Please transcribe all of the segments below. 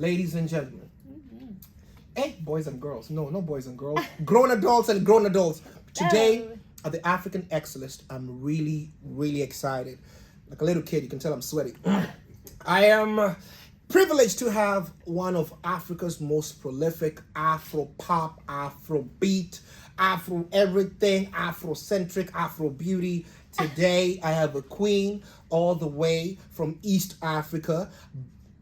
ladies and gentlemen, boys and girls. No boys and girls. Grown adults and grown adults. Today at the African X list, I'm really, really excited. Like a little kid, you can tell I'm sweaty. I am privileged to have one of Africa's most prolific Afro-pop, Afro-beat, Afro-everything, Afrocentric, Afro-beauty. Today, I have a queen all the way from East Africa.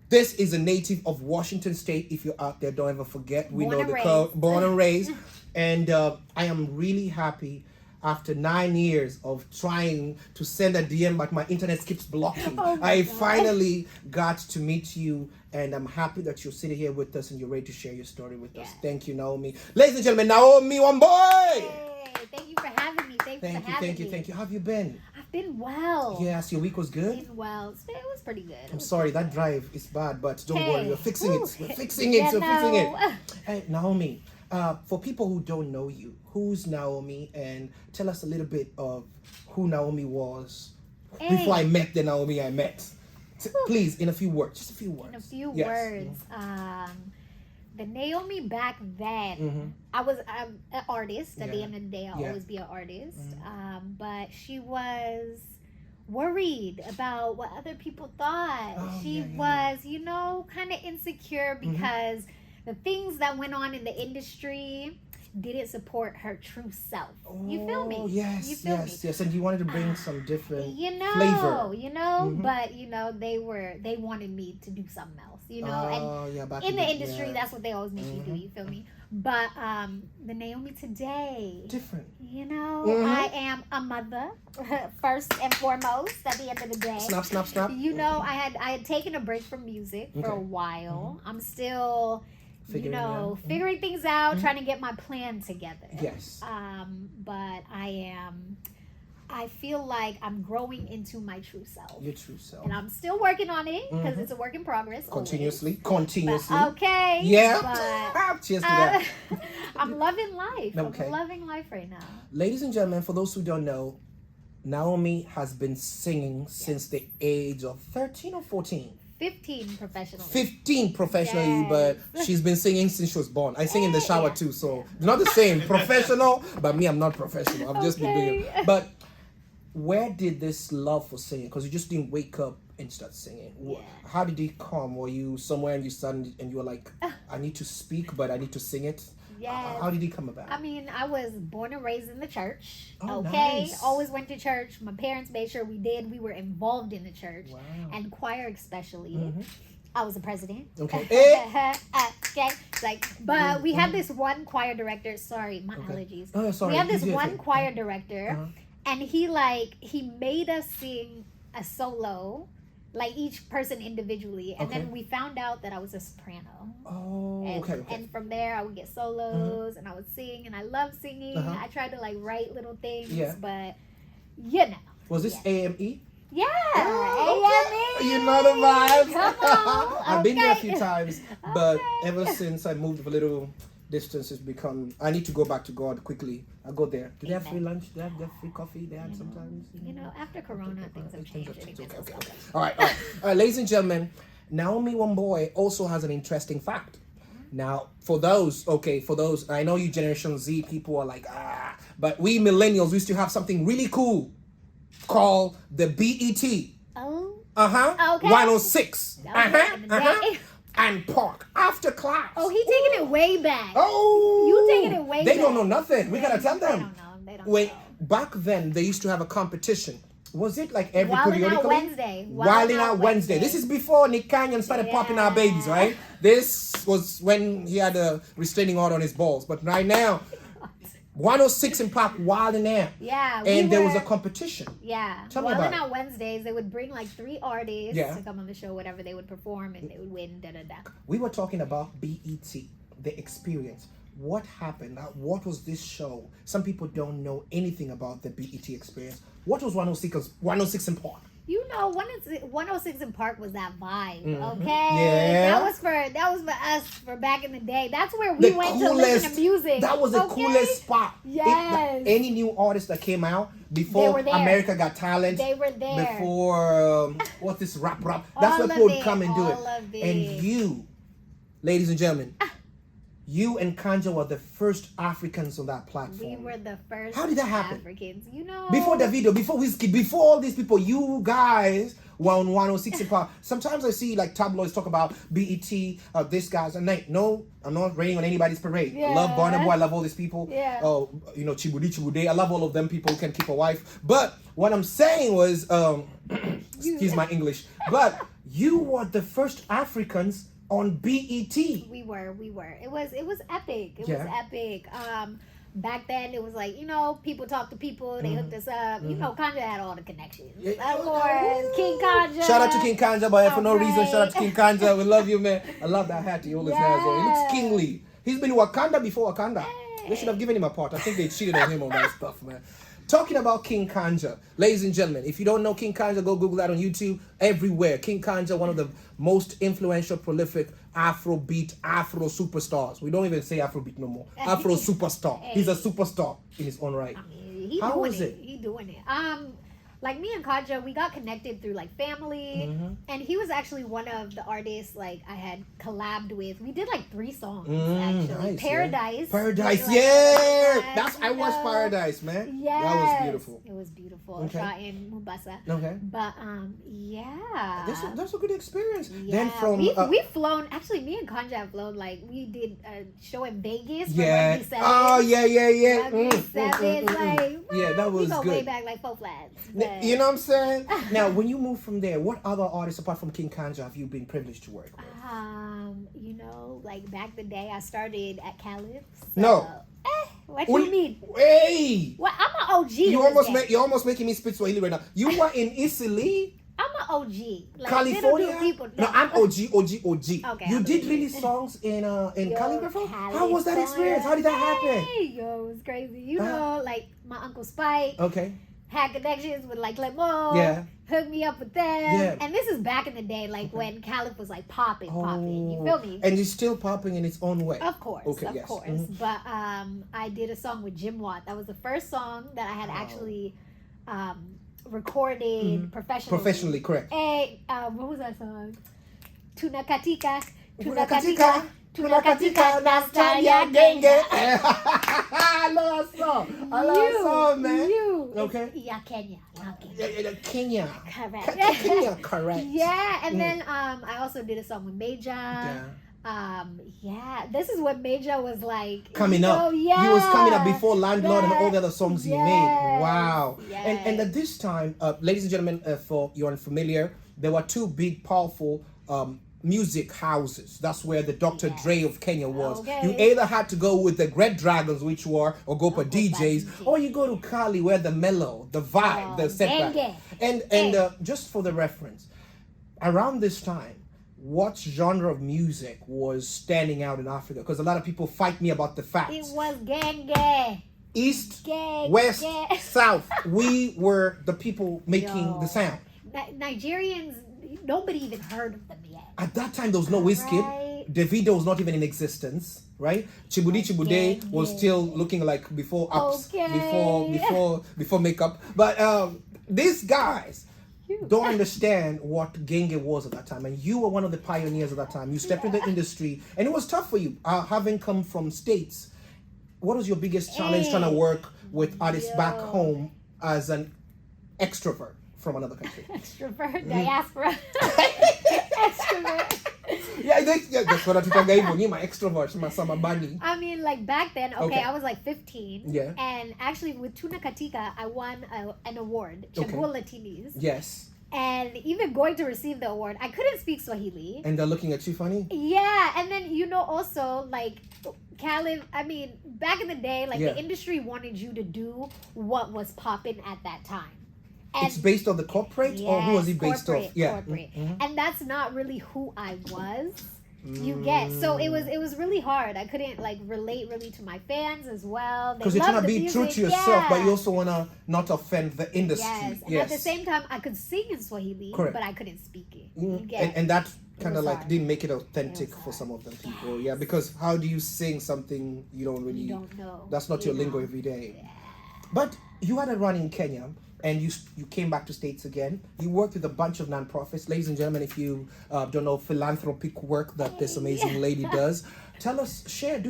This is a native of Washington State. If you're out there, don't ever forget. We know the code. Born and raised. And I am really happy after 9 years of trying to send a DM, but my internet keeps blocking. I finally got to meet you, and I'm happy that you're sitting here with us and you're ready to share your story with us. Thank you, Naomi. Ladies and gentlemen, Naomi Wamboe! Hey, thank you for having me. Thank you. How have you been? I've been well. Yes, your week was good? Been well. It was pretty good. I'm sorry, that drive is bad, but don't worry, we're fixing it. We're fixing it. Hey, Naomi, for people who don't know you, who's Naomi? And tell us a little bit of who Naomi was before I met the Naomi I met. Please, in a few words, just a few words. In a few words. The Naomi back then, I was an artist. At the end of the day, I'll always be an artist. But she was worried about what other people thought. She was, you know, kind of insecure because the things that went on in the industry didn't support her true self. You feel me? Yes. And you wanted to bring some different flavor. But they wanted me to do something else, and in the industry, that's what they always make you do, you feel me? But the Naomi today, different. I am a mother first and foremost at the end of the day. Snap. I had taken a break from music for a while. I'm still figuring things out, trying to get my plan together. Yes. But I feel like I'm growing into my true self. Your true self. And I'm still working on it because it's a work in progress. Continuously. But, okay. Yeah. But, cheers to that. I'm loving life. Okay. I'm loving life right now. Ladies and gentlemen, for those who don't know, Naomi has been singing since the age of 13 or 14. 15 professionally. 15 professionally, but she's been singing since she was born. I sing in the shower too, so it's not the same. Professional, but me, I'm not professional. I've just been doing it. But where did this love for singing? Because you just didn't wake up and start singing. Yeah. How did it come? Were you somewhere and you started and you were like, I need to speak, but I need to sing it? Yes. How did it come about? I mean, I was born and raised in the church. Nice. Always went to church. My parents made sure we did. We were involved in the church. Wow. And choir especially. I was a president. Okay. Okay. But we had this one choir director. Sorry, my allergies. Oh, sorry. We had this one choir director, and he made us sing a solo, like each person individually, and then we found out that I was a soprano. And from there I would get solos and I would sing, and I love singing. I tried to write little things, but Was this AME? Yeah. AME. You know the vibes. Come on. I've been there a few times, but ever since I moved a little distance, it's become, I need to go back to God quickly. I go there. Do they have free lunch? Do they have free coffee? They have sometimes. After Corona, things have changed. Okay. All right. Ladies and gentlemen, Naomi Wamboe also has an interesting fact. Now, for those, I know you Generation Z people are like, but we millennials used to have something really cool called the BET. Oh. Okay. 106. And Park after class. Oh, he taking it way back. Oh, you taking it way back. They don't know nothing. We gotta tell them. They don't know. Back then, they used to have a competition. Was it like every periodically? Wildin' Out Wednesday. This is before Nick Canyon started popping our babies, right? This was when he had a restraining order on his balls. But right now, 106 in Park, Wildin' Out. Yeah. And there was a competition. Yeah. Tell me about it. Wildin' Out Wednesdays, they would bring 3 artists to come on the show, whatever they would perform, and they would win, We were talking about BET, the experience. What happened? What was this show? Some people don't know anything about the BET experience. What was 106 in Park? 106 in Park was that vibe, okay? Yeah. That was for us for back in the day. That's where we went to listen to music. That was the coolest spot. Yes. Any new artist that came out before America Got Talent. They were there. Before, what's this rap? That's where people would come and do it. And ladies and gentlemen, you and KANJA were the first Africans on that platform. We were the first. How did that happen? Africans, you know. Before the video, before Whiskey, before all these people, you guys were on 106 in Power. Sometimes I see like tabloids talk about BET, this guys, and no, I'm not raining on anybody's parade. I love Burna Boy, I love all these people. Yeah. You know, Chibude, I love all of them people who can keep a wife. But what I'm saying was, excuse my English, but you were the first Africans on BET. We were. It was epic. It was epic. Back then, it was like, you know, people talk to people. They hooked us up. You know, KANJA had all the connections. Of course, King KANJA. Shout out to King KANJA, but for no reason, shout out to King KANJA. We love you, man. I love that hat he always has on. He looks kingly. He's been Wakanda before Wakanda. They should have given him a part. I think they cheated on him on that stuff, man. Talking about King KANJA, ladies and gentlemen, if you don't know King KANJA, go Google that on YouTube. Everywhere. King KANJA, one of the most influential, prolific Afrobeat, Afro superstars. We don't even say Afrobeat no more. Afro superstar. He's a superstar in his own right. I mean, How was it? He doing it. Like me and KANJA, we got connected through like family, and he was actually one of the artists like I had collabed with. We did like 3 songs actually. Nice, Paradise. Paradise, like, That's I watched Paradise, man. Yes. That was beautiful. It was beautiful. Okay. Shot in Mombasa. Okay. But yeah. That's a good experience. Yeah. Then from we've flown. Actually, me and KANJA have flown. Like we did a show in Vegas. Yeah. For Oh yeah. Rugby Sevens, like, yeah, that was we go good. way back like 4 flats. You know what I'm saying? Now, when you move from there, what other artists apart from King KANJA have you been privileged to work with? You know, like back the day, I started at Caliph. So, No. What you mean? Hey! Well, I'm an OG. You're almost making me speak Swahili right now. You were in Italy, I'm an OG. Like, California. People, no, I'm OG. Okay, You I'm did OG. release songs in Cali before? How was that experience? How did that happen? Yo, it was crazy. You know, like my Uncle Spike. Okay. Had connections with like Lemo. Yeah. Hooked me up with them. Yeah. And this is back in the day, like when Caliph was like popping. You feel me? And it's still popping in its own way. Of course, Okay, of yes. course. Mhm. But I did a song with Jim Watt. That was the first song that I had actually recorded professionally. Professionally, correct. Hey, what was that song? Tuna katika, Tunakatika, tunakatika, nastaya genge. I love that song. I love that song, man. Okay. Yeah, Kenya. Kenya. Correct. Kenya, correct. Yeah, and then I also did a song with Major. Yeah. This is what Major was like Coming up. Yeah. He was coming up before Landlord and all the other songs he made. Wow. Yes. And at this time, ladies and gentlemen, for you're unfamiliar, there were 2 big, powerful music houses. That's where the Dr. Dre of Kenya was. Okay. You either had to go with the Red Dragons, which were, or go for DJs, or you go to Cali where the mellow, the vibe, the setback. And just for the reference, around this time, what genre of music was standing out in Africa? Because a lot of people fight me about the facts. It was genge. East, West, South. We were the people making the sound. Nigerians, nobody even heard of them yet. At that time, there was no Wizkid. Right. Davido was not even in existence, right? Chibude was still looking like before ups, before makeup. But these guys don't understand what genge was at that time, and you were one of the pioneers at that time. You stepped in the industry, and it was tough for you, having come from States. What was your biggest challenge trying to work with artists back home as an extrovert from another country? Extrovert, diaspora. Extrovert. Yeah, that's what I took my extroverts, my summer bunny. I mean, like back then, okay, I was like 15. Yeah. And actually with Tuna Katika, I won an award, Chagua Latinis. Yes. And even going to receive the award, I couldn't speak Swahili. And they're looking at you funny? Yeah, and then, you know, also, like, Caliph, I mean, back in the day, like, the industry wanted you to do what was popping at that time. And it's based on the corporate, or who was he based off? Yeah. Corporate. And that's not really who I was. You get, so it was really hard. I couldn't like relate really to my fans as well. Because you're trying to be true to yourself, but you also want to not offend the industry. Yes, and at the same time, I could sing in Swahili, but I couldn't speak it. You get, and that kind of like didn't make it authentic for some of them people. Yeah, because how do you sing something you don't really? You don't know. That's not your lingo every day. Yeah. But you had a run in Kenya. and you came back to States again. You worked with a bunch of nonprofits. Ladies and gentlemen, if you don't know philanthropic work that this amazing lady does, tell us, share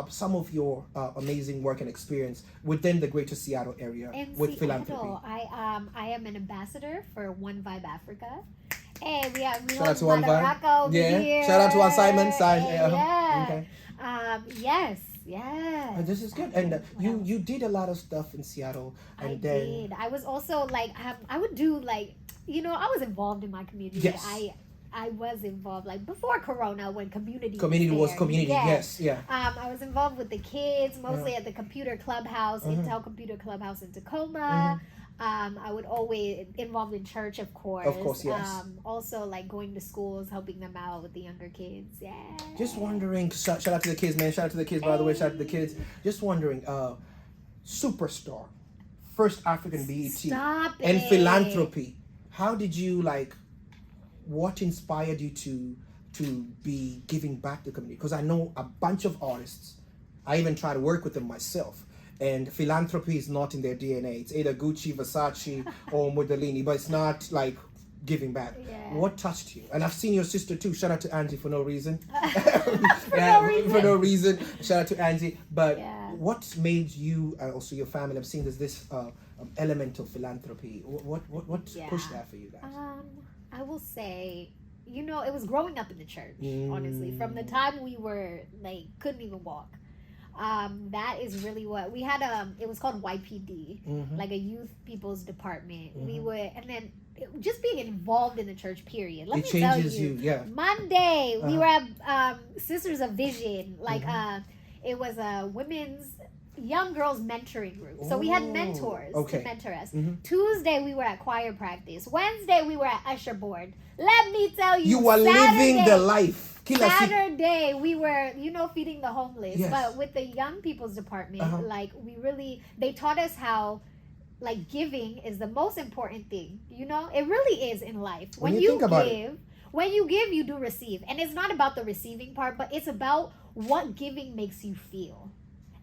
some of your amazing work and experience within the Greater Seattle area with philanthropy. I am an ambassador for One Vibe Africa. Hey, we shout out to One Vibe. Over here. Shout out to our Simon. Yeah. Okay. Yes. Yeah. This is good. And you did a lot of stuff in Seattle. And I did. I was also like, I would do like, I was involved in my community. Yes. I was involved like before Corona when community was community. Yes. Yeah. I was involved with the kids mostly at the computer clubhouse, Intel Computer Clubhouse in Tacoma. I would always involved in church, of course. Of course, yes. Also, like going to schools, helping them out with the younger kids. Yeah. Just wondering. Shout out to the kids, man. Shout out to the kids, by the way. Shout out to the kids. Just wondering. Superstar, first African BET, and philanthropy. How did you like? What inspired you to be giving back to the community? Because I know a bunch of artists. I even try to work with them myself. And philanthropy is not in their DNA. It's either Gucci, Versace, or Modellini, but it's not like giving back. Yeah. What touched you? And I've seen your sister too. Shout out to Angie for no reason. For no reason. Shout out to Angie. But what made you, also your family, I'm seeing there's this element of philanthropy. What pushed that for you guys? I will say, it was growing up in the church, honestly. From the time we were like couldn't even walk. That is really what we had. It was called YPD, like a youth people's department. We would, and then just being involved in the church. Period. Let me tell you. Monday we were at Sisters of Vision. Like it was a women's young girls mentoring group. So we had mentors to mentor us. Tuesday we were at choir practice. Wednesday we were at usher board. Let me tell you, you were living the life. Saturday we were, feeding the homeless. Yes. But with the young people's department, like they taught us how like giving is the most important thing. It really is in life. When you give, you do receive. And it's not about the receiving part, but it's about what giving makes you feel.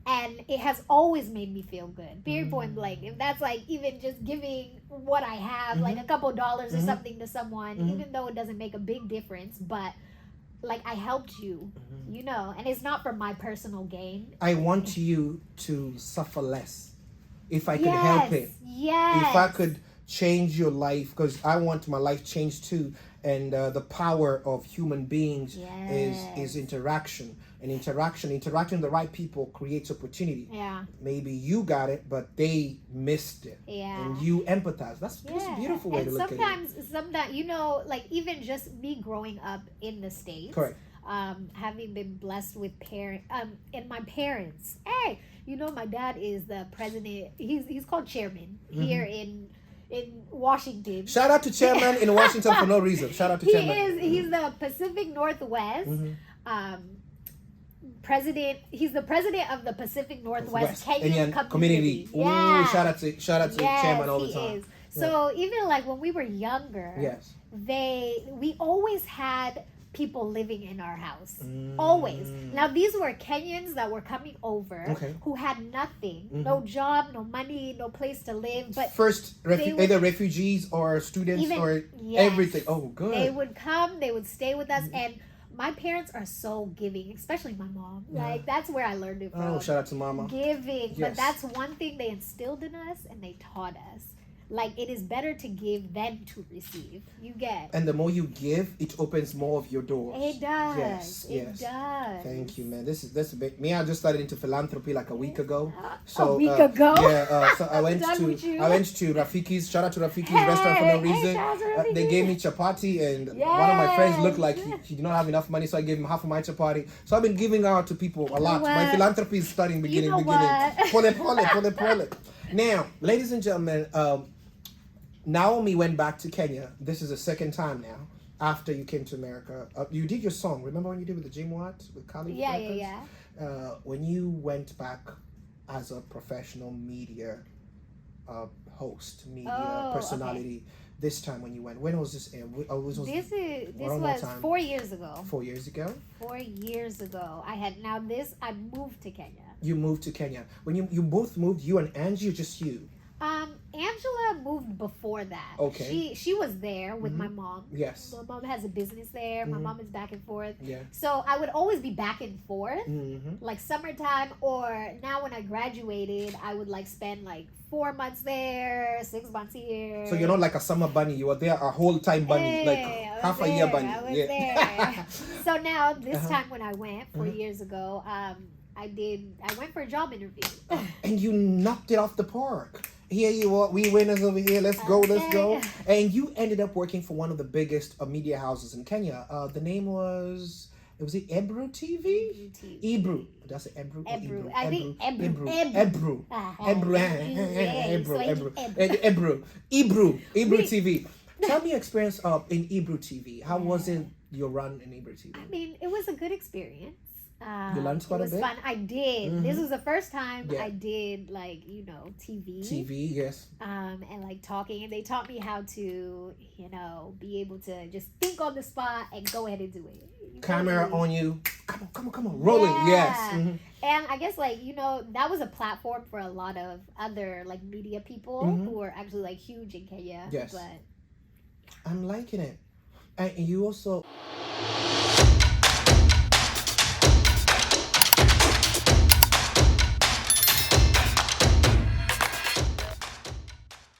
And it has always made me feel good. Period, point blank. If that's like even just giving what I have, like a couple dollars or something to someone, even though it doesn't make a big difference, but like I helped you, and it's not for my personal gain. I want you to suffer less. If I could help it. Yes. If I could change your life, because I want my life changed too. And the power of human beings is interaction. And interacting with the right people creates opportunity. Yeah. Maybe you got it, but they missed it. Yeah. And you empathize. That's a beautiful way to look at it. Sometimes, like even just me growing up in the States. Correct. Having been blessed with and my parents. Hey, my dad is the president. He's called chairman here in Washington. Shout out to chairman in Washington for no reason. Shout out to chairman. He's the Pacific Northwest. President. He's the president of the Pacific Northwest Kenyan community. Yeah. Ooh, shout out to chairman all the time. Is. So even like when we were younger, we always had people living in our house. Always. Now these were Kenyans that were coming over who had nothing, no job, no money, no place to live. But first either refugees or students or everything. Oh, good. They would come, they would stay with us, and my parents are so giving, especially my mom. Like that's where I learned it from. Oh, shout out to mama. Giving. But that's one thing they instilled in us and they taught us. Like it is better to give than to receive. You get. And the more you give, it opens more of your doors. It does. Yes. It does. Thank you, man. This is a big. Me, I just started into philanthropy like a week ago. So a week ago. Yeah. So I went to RAFIKI'S. Shout out to RAFIKI'S restaurant for no reason. They gave me chapati, and one of my friends looked like he did not have enough money, so I gave him half of my chapati. So I've been giving out to people a lot. My philanthropy is starting beginning. Pole. Now, ladies and gentlemen, Naomi went back to Kenya. This is the second time now after you came to America. You did your song. Remember when you did with the Jim Watt with Kali? Yeah. When you went back as a professional media host, personality, this time when you went, when was this? This was 4 years ago. 4 years ago? 4 years ago. I moved to Kenya. You moved to Kenya. When you both moved, you and Angie, or just you? Angela moved before that. Okay. She was there with my mom. Yes. My mom has a business there. My mom is back and forth. Yeah. So I would always be back and forth, Mm-hmm. like summertime, or now when I graduated, I would like spend like 4 months there, 6 months here. So you're not like a summer bunny. You were there a whole time bunny, like half a year bunny. I was Yeah. there. So now this time when I went 4 years ago, I went for a job interview. And you knocked it off the park. Here you are, we winners over here. Let's go, let's go. And you ended up working for one of the biggest media houses in Kenya. The name was it Ebru TV? Ebru. That's it, Ebru. Ebru. I think Ebru. Ebru. Ebru TV. Tell me your experience in Ebru TV. How was it? Your run in Ebru TV? I mean, it was a good experience. You learned quite a bit? It was fun. I did. This was the first time I did like, TV. TV, yes. And like talking, and they taught me how to, be able to just think on the spot and go ahead and do it. Camera on you. Come on. Rolling, yes. Mm-hmm. And I guess that was a platform for a lot of other like media people who are actually like huge in Kenya. Yes. But I'm liking it. And you also